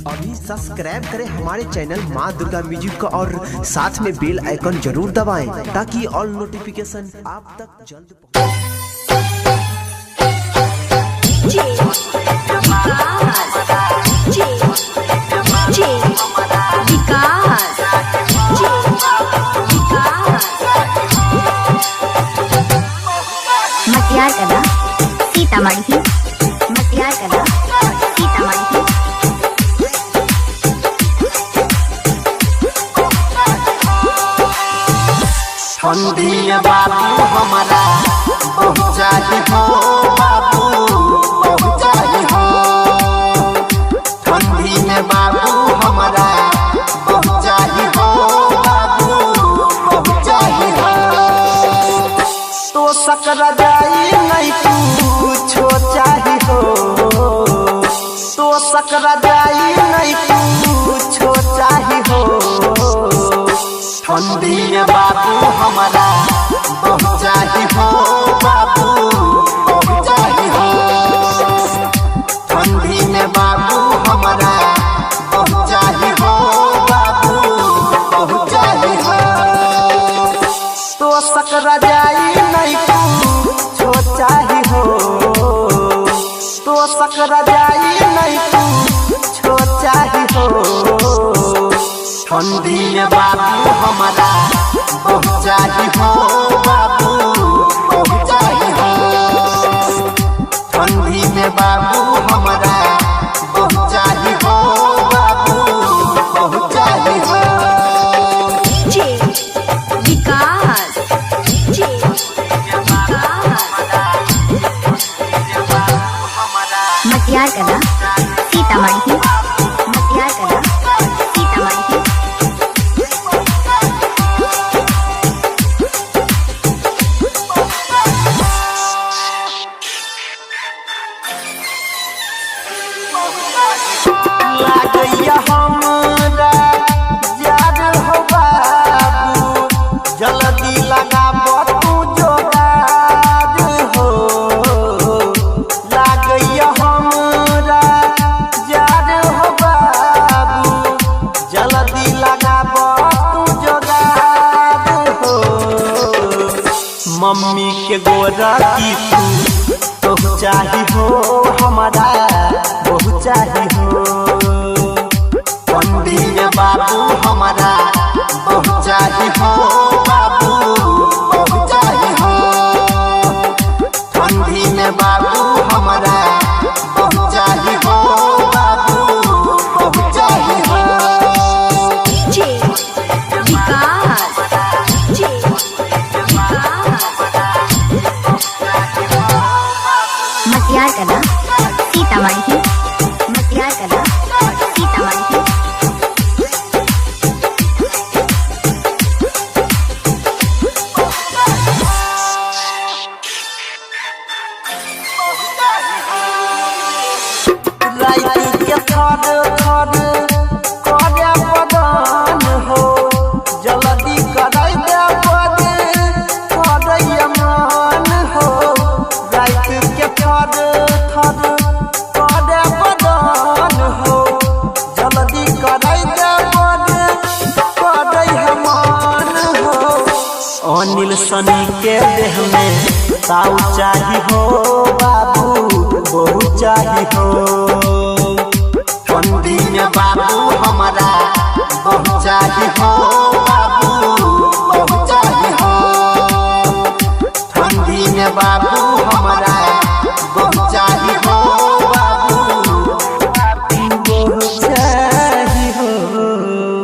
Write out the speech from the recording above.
अभी सब्सक्राइब करें हमारे चैनल माँ दुर्गा म्यूजिक को और साथ में बेल आइकन जरूर दबाएं ताकि ऑल नोटिफिकेशन आप तक जल्द मटियार कला सीतामढ़ी मटियार कला सीतामढ़ी। ठंडी में बाबू हमारा बहुत जाही हो बाबू बहुत जाही हो। ठंडी में बाबू हमारा बहुत जाही हो बाबू बहुत जाही हो। तो सकरा जाई नहीं पूछो चाही हो। तो सकरा जाई नहीं पूछो चाही हो। ठंडी में बाबू हमारा बहुत जाही हो बाबू बहुत जाही हो। ठंडी में बाबू हमारा बहुत जाही हो बाबू बहुत जाही हो। तो सकरा जाई नहीं पूछो चाही हो। तो सकरा जाई नहीं पूछो चाही हो। ठंडी में बाबू हमारा बहुत जाही हो बाबू बहुत जाही हो। ठंडी में बाबू हमारा बहुत जाही हो बाबू बहुत जाही हो। विकास मटियार कला सीतामढ़ी मटियार कला सीतामढ़ी। लागैया हमरा याद हो बाबू जल्दी लगाबो तू जोगाड़ हो। लागैया हमरा याद हो बाबू जल्दी लगाबो तू जोगाड़ हो। मम्मी के गोरा की तू तो चाही हो हमारा बहुत चाही हो। ठंडी में बाबू हमारा बहुत चाही हो बाबू बहुत चाही हो। ठंडी में बाबू हमारा बहुत चाही हो बाबू बहुत चाही हो। विकास मटियार कला सीतामढ़ी मटियार कला सीतामढ़ी। लाइट के थर थर करे बदन हो जल्दी कराई दे बद करे मन हो। लाइट के थर थर करे बदन हो जल्दी कराई दे बद करे मन हो। अनिल सनी के देह में ताऊ चाही हो बाबू बहुत चाही हो। ठंडी में बाबू हमारा बहुत चाही हो बाबू बहुत चाही हो। ठंडी में बाबू हमारा